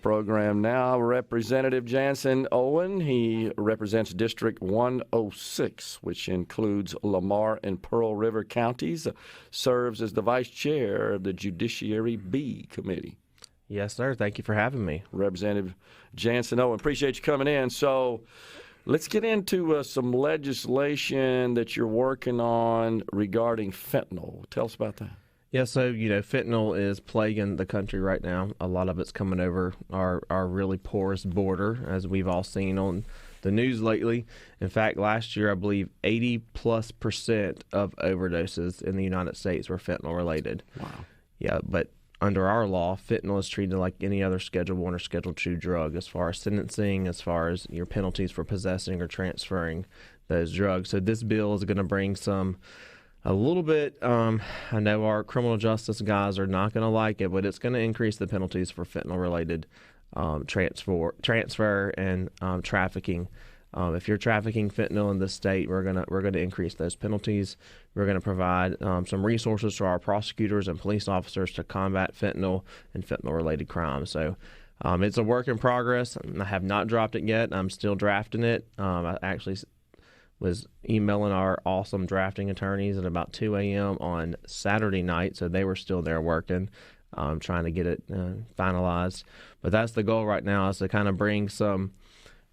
Program now, Representative Jansen Owen. He represents District 106, which includes Lamar and Pearl River counties, serves as the vice chair of the Judiciary B Committee. Yes, sir. Thank you for having me. Representative Jansen Owen, appreciate you coming in. So let's get into some legislation that you're working on regarding fentanyl. Tell us about that. Yeah, so, fentanyl is plaguing the country right now. A lot of it's coming over our really porous border, as we've all seen on the news lately. In fact, last year, I believe 80+% of overdoses in the United States were fentanyl related. Wow. Yeah, but under our law, fentanyl is treated like any other Schedule 1 or Schedule 2 drug as far as sentencing, as far as your penalties for possessing or transferring those drugs. So this bill is going to bring a little bit, I know our criminal justice guys are not going to like it, but it's going to increase the penalties for fentanyl-related transfer and trafficking. If you're trafficking fentanyl in this state, we're gonna increase those penalties. We're going to provide some resources to our prosecutors and police officers to combat fentanyl and fentanyl-related crimes. So it's a work in progress. I have not dropped it yet. I'm still drafting it. I actually was emailing our awesome drafting attorneys at about 2 a.m. on Saturday night, so they were still there working, trying to get it finalized. But that's the goal right now, is to kind of bring some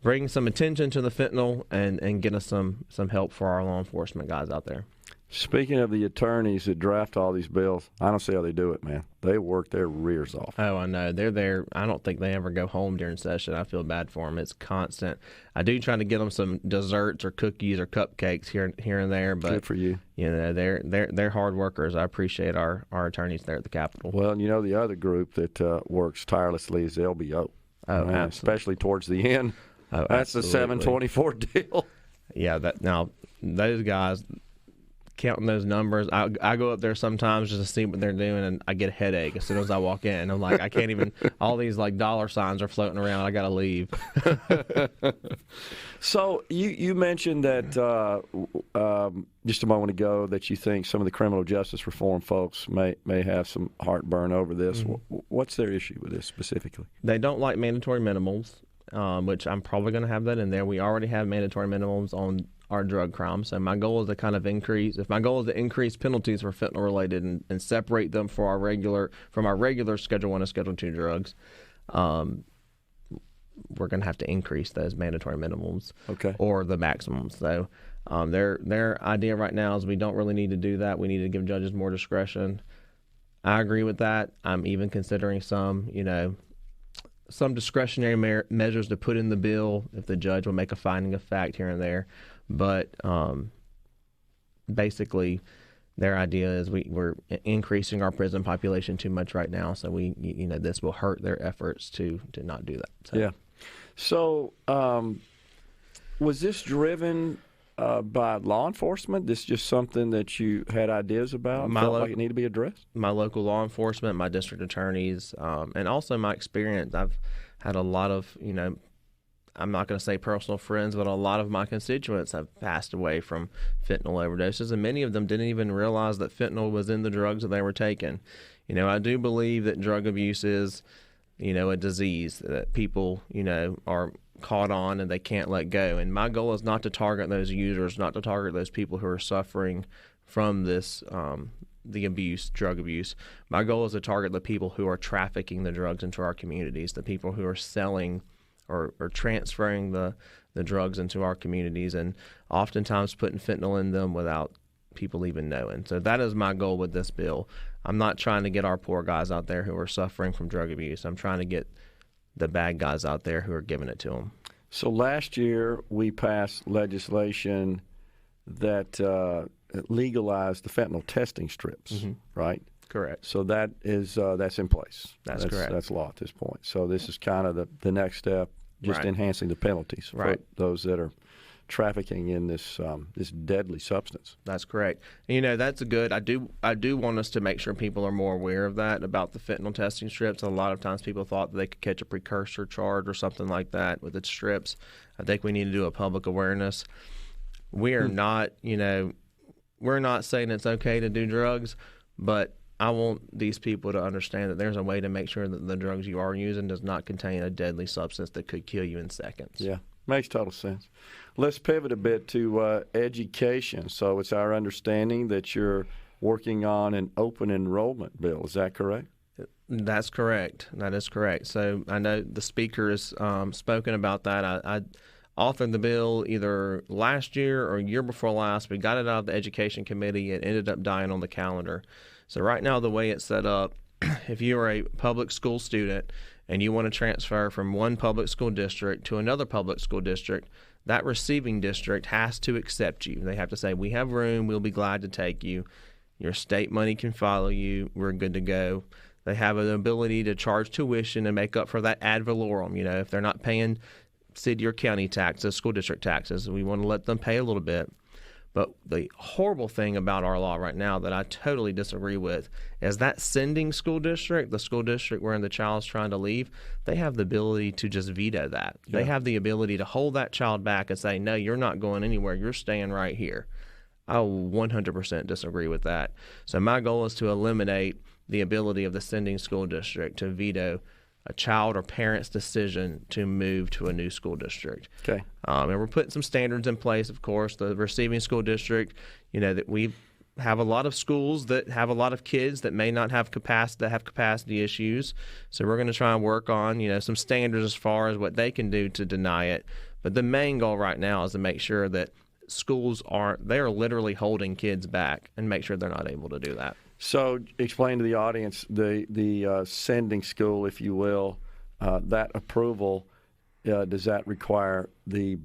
attention to the fentanyl and get us some help for our law enforcement guys out there. Speaking of the attorneys that draft all these bills, I don't see how they do it, man. They work their rears off. Oh, I know. They're there. I don't think they ever go home during session. I feel bad for them. It's constant. I do try to get them some desserts or cookies or cupcakes here and there, but good for you. They're hard workers. I appreciate our attorneys there at the Capitol. Well, the other group that works tirelessly is the LBO. Oh, man, especially towards the end. Oh, that's absolutely. The 724 deal. Yeah, now those guys, counting those numbers, I go up there sometimes just to see what they're doing, and I get a headache as soon as I walk in. I'm like, I can't even, all these like dollar signs are floating around. I got to leave. So you mentioned that just a moment ago that you think some of the criminal justice reform folks may have some heartburn over this. Mm-hmm. What's their issue with this specifically? They don't like mandatory minimums, which I'm probably going to have that in there. We already have mandatory minimums on our drug crimes. So my goal is to kind of increase penalties for fentanyl related and separate them from our regular Schedule 1 and Schedule 2 drugs, we're going to have to increase those mandatory minimums, or the maximums. So their idea right now is we don't really need to do that. We need to give judges more discretion. I agree with that. I'm even considering some discretionary measures to put in the bill if the judge will make a finding of fact here and there. But basically, their idea is we're increasing our prison population too much right now, so this will hurt their efforts to not do that. So. Yeah. So was this driven by law enforcement? This just something that you had ideas about? Felt like it needed to be addressed? My local law enforcement, my district attorneys, and also my experience. I've had a lot of, I'm not going to say personal friends, but a lot of my constituents have passed away from fentanyl overdoses, and many of them didn't even realize that fentanyl was in the drugs that they were taking. I do believe that drug abuse is, a disease that people, are caught on and they can't let go. And my goal is not to target those users, not to target those people who are suffering from this, the drug abuse. My goal is to target the people who are trafficking the drugs into our communities, the people who are selling or transferring the drugs into our communities, and oftentimes putting fentanyl in them without people even knowing. So that is my goal with this bill. I'm not trying to get our poor guys out there who are suffering from drug abuse. I'm trying to get the bad guys out there who are giving it to them. So last year we passed legislation that legalized the fentanyl testing strips, right? Correct. So that is that's in place. That's correct. That's law at this point. So this is kind of the next step, just enhancing the penalties for those that are trafficking in this deadly substance. That's correct. And, that's good. I do want us to make sure people are more aware of that, about the fentanyl testing strips. A lot of times people thought that they could catch a precursor charge or something like that with its strips. I think we need to do a public awareness. We are not, we're not saying it's okay to do drugs, but I want these people to understand that there's a way to make sure that the drugs you are using does not contain a deadly substance that could kill you in seconds. Yeah, makes total sense. Let's pivot a bit to education. So it's our understanding that you're working on an open enrollment bill. Is that correct? That's correct. That is correct. So I know the speaker has spoken about that. I authored the bill either last year or year before last. We got it out of the education committee. It ended up dying on the calendar. So right now, the way it's set up, if you are a public school student and you want to transfer from one public school district to another public school district, that receiving district has to accept you. They have to say, we have room, we'll be glad to take you. Your state money can follow you, we're good to go. They have an ability to charge tuition and make up for that ad valorem. If they're not paying city or county taxes, school district taxes, we want to let them pay a little bit. But the horrible thing about our law right now that I totally disagree with is that sending school district, the school district where the child's trying to leave, they have the ability to just veto that. Yeah. They have the ability to hold that child back and say, no, you're not going anywhere. You're staying right here. I 100% disagree with that. So my goal is to eliminate the ability of the sending school district to veto a child or parent's decision to move to a new school district. Okay. And we're putting some standards in place, of course. The receiving school district, that we have a lot of schools that have a lot of kids that may not have capacity issues. So we're going to try and work on, some standards as far as what they can do to deny it. But the main goal right now is to make sure that schools they're literally holding kids back and make sure they're not able to do that. So explain to the audience the sending school, if you will, that approval, does that require the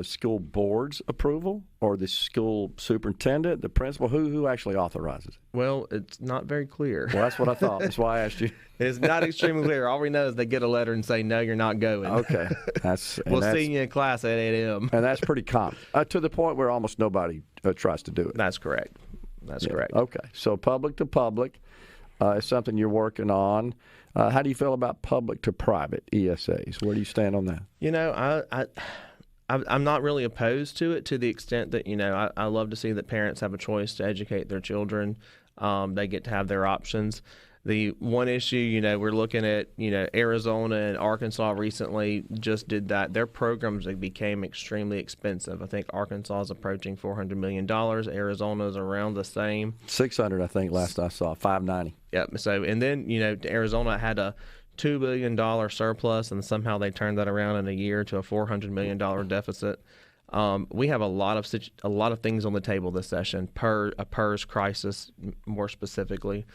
school board's approval or the school superintendent, the principal? Who actually authorizes it? Well, it's not very clear. Well, that's what I thought. That's why I asked you. It's not extremely clear. All we know is they get a letter and say, no, you're not going. Okay. We'll see you in class at 8 a.m. And that's pretty common, to the point where almost nobody tries to do it. That's correct. That's correct. Okay. So public to public is something you're working on. How do you feel about public to private ESAs? Where do you stand on that? I'm not really opposed to it to the extent that, I love to see that parents have a choice to educate their children. They get to have their options. The one issue, we're looking at, Arizona and Arkansas recently just did that. Their programs became extremely expensive. I think Arkansas is approaching $400 million. Arizona is around the same. 600, I think, last I saw, 590. Yep. So, and then, Arizona had a $2 billion surplus, and somehow they turned that around in a year to a $400 million deficit. We have a lot of things on the table this session, a PERS crisis more specifically.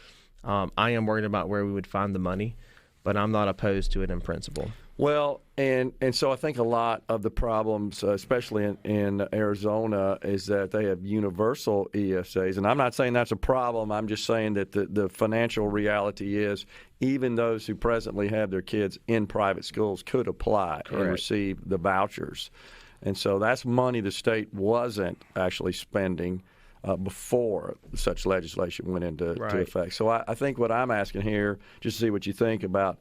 I am worried about where we would find the money, but I'm not opposed to it in principle. Well, and so I think a lot of the problems, especially in Arizona, is that they have universal ESAs. And I'm not saying that's a problem. I'm just saying that the financial reality is even those who presently have their kids in private schools could apply and receive the vouchers. And so that's money the state wasn't actually spending before such legislation went into effect. So I think what I'm asking here, just to see what you think about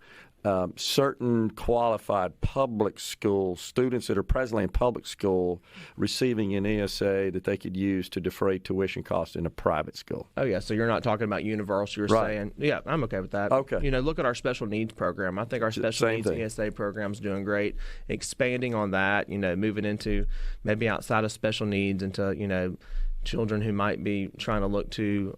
certain qualified public school students that are presently in public school receiving an ESA that they could use to defray tuition costs in a private school. Oh, yeah. So you're not talking about universal. You're saying, yeah, I'm okay with that. Okay. Look at our special needs program. I think our special needs ESA program is doing great. Expanding on that, moving into maybe outside of special needs into, children who might be trying to look to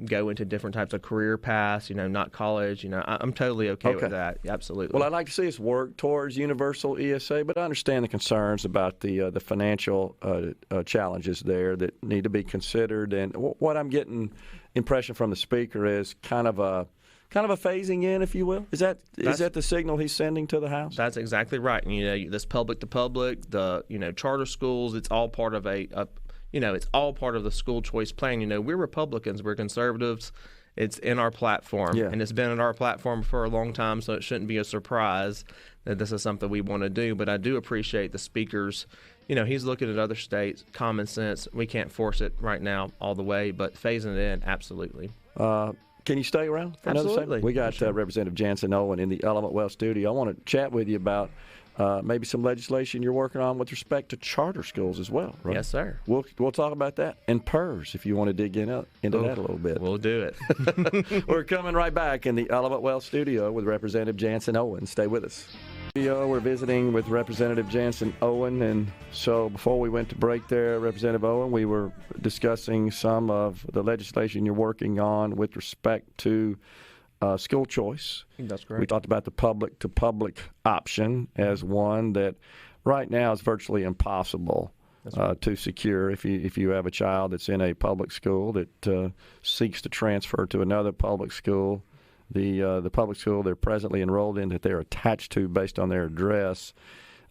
go into different types of career paths, not college. I'm totally okay with that. Absolutely. Well, I'd like to see us work towards universal ESA, but I understand the concerns about the financial challenges there that need to be considered. And what I'm getting impression from the speaker is kind of a phasing in, if you will. Is that the signal he's sending to the House? That's exactly right. And, this public to public, the charter schools, it's all part of it's all part of the school choice plan. We're Republicans, we're conservatives. It's in our platform, and it's been in our platform for a long time, so it shouldn't be a surprise that this is something we want to do. But I do appreciate the speaker's, he's looking at other states, common sense. We can't force it right now all the way, but phasing it in, absolutely. Can you stay around for another Absolutely. second? We got Representative Jansen Owen in the Element Well studio. I want to chat with you about maybe some legislation you're working on with respect to charter schools as well, right? Yes, sir. We'll talk about that. And PERS, if you want to dig into that a little bit. We'll do it. We're coming right back in the Element Wealth studio with Representative Jansen Owen. Stay with us. We're visiting with Representative Jansen Owen, and so before we went to break there, Representative Owen, we were discussing some of the legislation you're working on with respect to school choice. That's correct. We talked about the public-to-public option as one that right now is virtually impossible to secure if you have a child that's in a public school that seeks to transfer to another public school. The public school they're presently enrolled in that they're attached to based on their address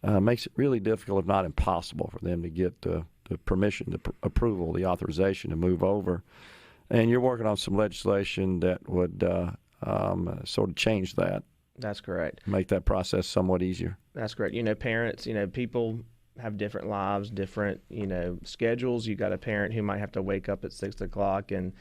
makes it really difficult, if not impossible, for them to get the permission, the approval, the authorization to move over. And you're working on some legislation that would sort of change that. That's correct. Make that process somewhat easier. That's correct. Parents, people have different lives, different, schedules. You got a parent who might have to wake up at 6 o'clock and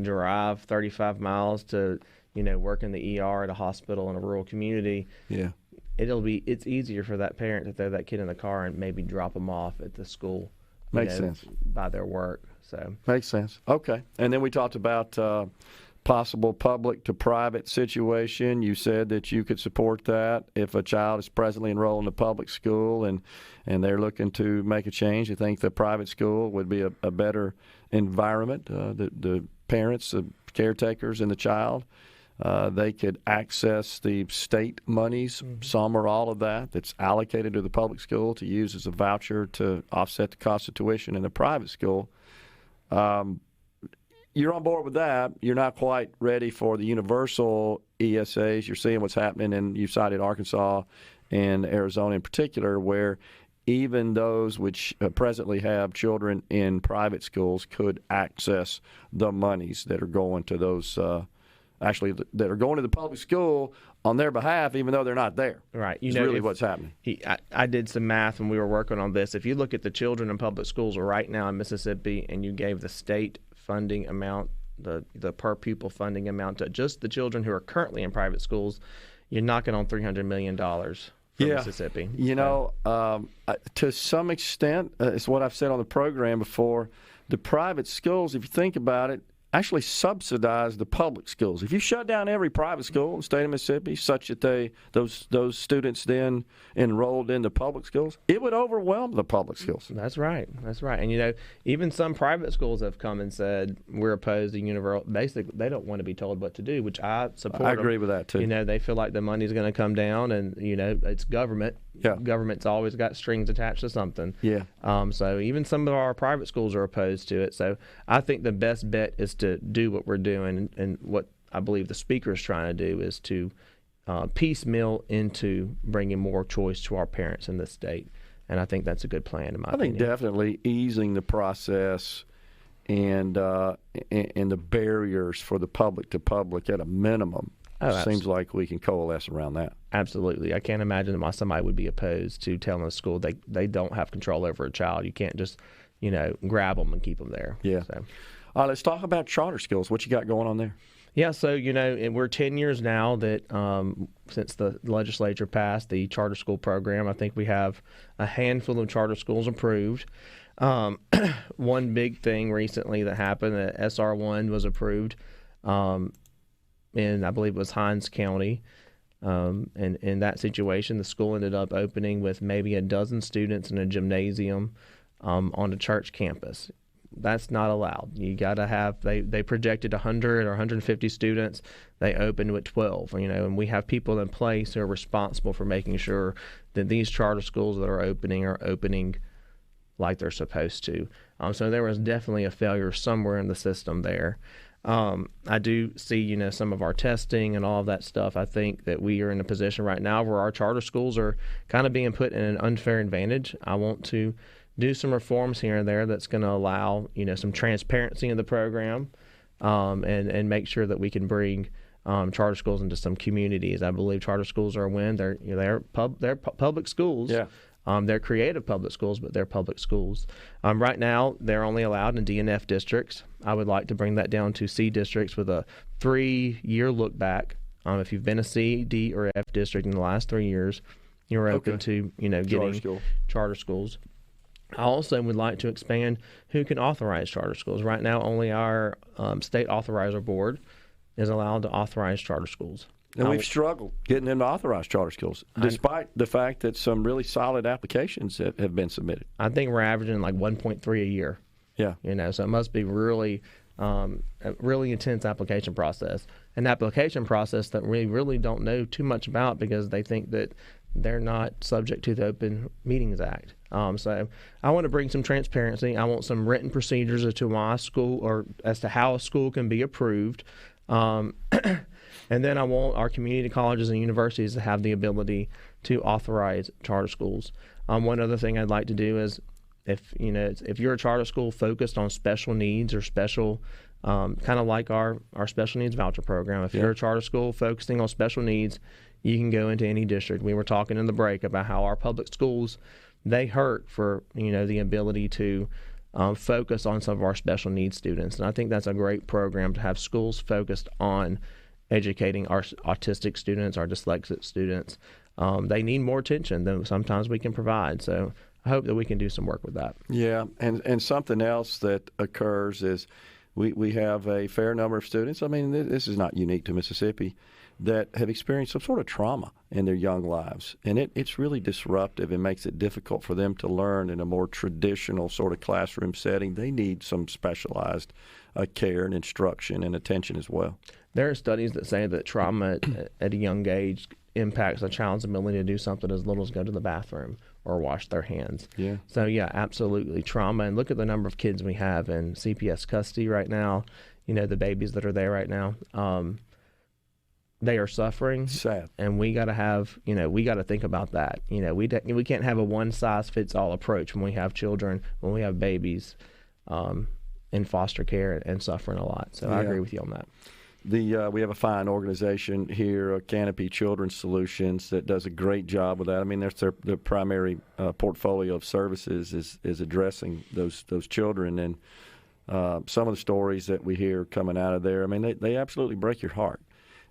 drive 35 miles to work in the ER at a hospital in a rural community. Yeah. It's easier for that parent to throw that kid in the car and maybe drop them off at the school. Makes sense. By their work. So makes sense. Okay. And then we talked about possible public to private situation. You said that you could support that if a child is presently enrolled in a public school and they're looking to make a change. You think the private school would be a better environment. The parents, the caretakers, and the child. They could access the state monies, some or all of that's allocated to the public school to use as a voucher to offset the cost of tuition in the private school. You're on board with that. You're not quite ready for the universal ESAs. You're seeing what's happening, and you cited Arkansas and Arizona in particular, where even those which presently have children in private schools could access the monies that are going to those that are going to the public school on their behalf, even though they're not there. Right. It's really what's happening. I did some math when we were working on this. If you look at the children in public schools right now in Mississippi and you gave the state funding amount, the per pupil funding amount to just the children who are currently in private schools, you're knocking on $300 million for Mississippi. To some extent, it's what I've said on the program before, the private schools, if you think about it, actually subsidize the public schools. If you shut down every private school in the state of Mississippi such that those students then enrolled in the public schools, it would overwhelm the public schools. That's right. And, even some private schools have come and said, we're opposed to universal. Basically, they don't want to be told what to do, which I support. I agree with that, too. They feel like the money's going to come down and, it's government. Yeah. Government's always got strings attached to something. Yeah. So even some of our private schools are opposed to it. So I think the best bet is to do what we're doing, and what I believe the speaker is trying to do is to piecemeal into bringing more choice to our parents in this state. And I think that's a good plan, in my opinion. I think definitely easing the process and the barriers for the public to public at a minimum. Seems like we can coalesce around that. Absolutely. I can't imagine why somebody would be opposed to telling a school they don't have control over a child. You can't just, grab them and keep them there. Yeah. So. All right, let's talk about charter schools. What you got going on there? Yeah, so, and we're 10 years now that since the legislature passed the charter school program. I think we have a handful of charter schools approved. One big thing recently that happened, SR1 was approved in, I believe it was Hinds County. And in that situation, the school ended up opening with maybe a dozen students in a gymnasium on a church campus. That's not allowed. You got to have, they projected 100 or 150 students. They opened with 12, and we have people in place who are responsible for making sure that these charter schools that are opening like they're supposed to. So there was definitely a failure somewhere in the system there. I do see, some of our testing and all of that stuff. I think that we are in a position right now where our charter schools are kind of being put in an unfair advantage. I want to do some reforms here and there that's going to allow, some transparency in the program, and make sure that we can bring charter schools into some communities. I believe charter schools are a win. They're public schools. Yeah. They're creative public schools, but they're public schools. Right now, they're only allowed in D and F districts. I would like to bring that down to C districts with a 3-year look back. If you've been a C, D, or F district in the last 3 years, you're open to, getting charter schools. I also would like to expand who can authorize charter schools. Right now, only our state authorizer board is allowed to authorize charter schools. And we've struggled getting them to authorize charter schools, despite the fact that some really solid applications have been submitted. I think we're averaging like 1.3 a year. Yeah. So it must be really a really intense application process. An application process that we really don't know too much about because they think that they're not subject to the Open Meetings Act. So I want to bring some transparency. I want some written procedures as to why a school or as to how a school can be approved. And then I want our community colleges and universities to have the ability to authorize charter schools. One other thing I'd like to do is if you're a charter school focused on special needs or special, kind of like our special needs voucher program, if you're a charter school focusing on special needs, you can go into any district. We were talking in the break about how our public schools, they hurt for, the ability to focus on some of our special needs students. And I think that's a great program to have schools focused on educating our autistic students, our dyslexic students. They need more attention than sometimes we can provide. So I hope that we can do some work with that. Yeah, and something else that occurs is we have a fair number of students, I mean, this is not unique to Mississippi, that have experienced some sort of trauma in their young lives. And it's really disruptive and makes it difficult for them to learn in a more traditional sort of classroom setting. They need some specialized care and instruction and attention as well. There are studies that say that trauma at a young age impacts a child's ability to do something as little as go to the bathroom or wash their hands. Yeah. So, yeah, absolutely. Trauma. And look at the number of kids we have in CPS custody right now, the babies that are there right now. They are suffering. Sad. And we got to think about that. We can't have a one-size-fits-all approach when we have children, when we have babies in foster care and suffering a lot. So I agree with you on that. We have a fine organization here, Canopy Children's Solutions, that does a great job with that. I mean, that's their primary portfolio of services is addressing those children. And some of the stories that we hear coming out of there, I mean, they absolutely break your heart.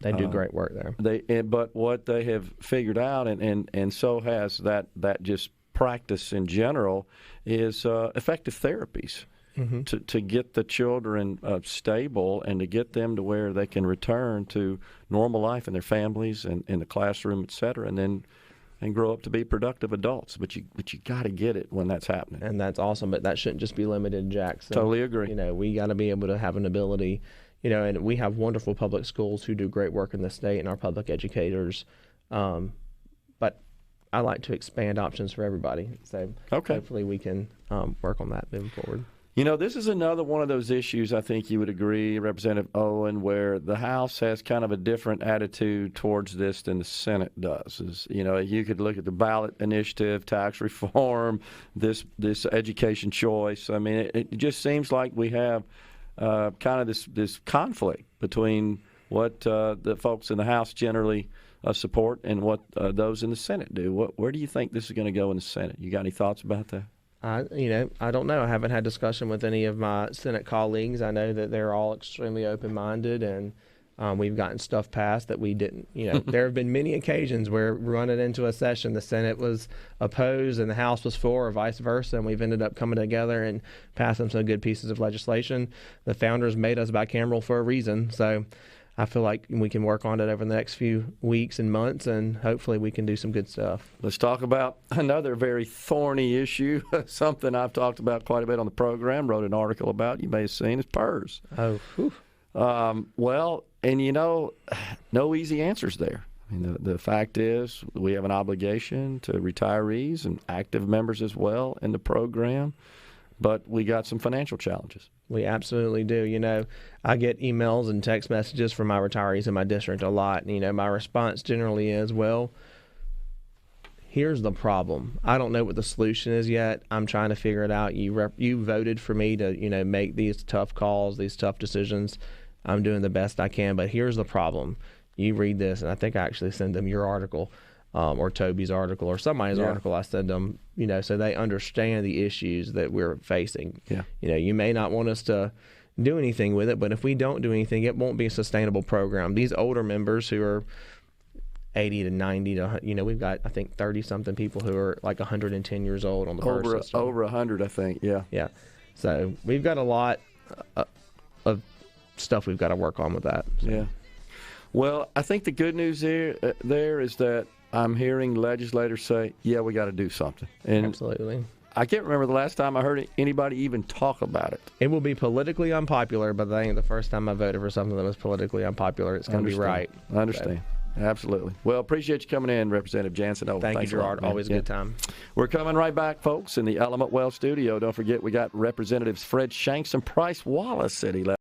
They do great work there. But what they have figured out, and so has that just practice in general, is effective therapies. Mm-hmm. To get the children stable and to get them to where they can return to normal life in their families and in the classroom, et cetera, and grow up to be productive adults. But you got to get it when that's happening. And that's awesome, but that shouldn't just be limited, Jackson. Totally agree. We got to be able to have an ability, and we have wonderful public schools who do great work in the state and our public educators. But I like to expand options for everybody. So hopefully we can work on that moving forward. This is another one of those issues, I think you would agree, Representative Owen, where the House has kind of a different attitude towards this than the Senate does. You could look at the ballot initiative, tax reform, this education choice. I mean, it just seems like we have kind of this conflict between what the folks in the House generally support and what those in the Senate do. Where do you think this is going to go in the Senate? You got any thoughts about that? I don't know. I haven't had discussion with any of my Senate colleagues. I know that they're all extremely open-minded, and we've gotten stuff passed that we didn't. There have been many occasions where we're running into a session, the Senate was opposed and the House was for, or vice versa, and we've ended up coming together and passing some good pieces of legislation. The founders made us bicameral for a reason, so I feel like we can work on it over the next few weeks and months, and hopefully we can do some good stuff. Let's talk about another very thorny issue, something I've talked about quite a bit on the program, wrote an article about, you may have seen, is PERS. Oh, whew. Well, and no easy answers there. I mean, the fact is we have an obligation to retirees and active members as well in the program, but we got some financial challenges. We absolutely do. I get emails and text messages from my retirees in my district a lot. My response generally is, well, here's the problem. I don't know what the solution is yet. I'm trying to figure it out. You voted for me to, make these tough calls, these tough decisions. I'm doing the best I can, but here's the problem. You read this, and I think I actually send them your article. Or Toby's article or somebody's article I send them, so they understand the issues that we're facing. Yeah. You may not want us to do anything with it, but if we don't do anything, it won't be a sustainable program. These older members who are 80 to 90 to, we've got, I think, 30-something people who are like 110 years old on the PERS system. Over 100, I think, yeah. Yeah. So we've got a lot of stuff we've got to work on with that. So. Yeah. Well, I think the good news there is that I'm hearing legislators say, yeah, we got to do something. And absolutely. I can't remember the last time I heard anybody even talk about it. It will be politically unpopular, but I think the first time I voted for something that was politically unpopular, it's going to be right. I understand. So. Absolutely. Well, appreciate you coming in, Representative Jansen Owen. Thank you, Gerard. Always a good time. We're coming right back, folks, in the Element Well studio. Don't forget, we got Representatives Fred Shanks and Price Wallace at 11.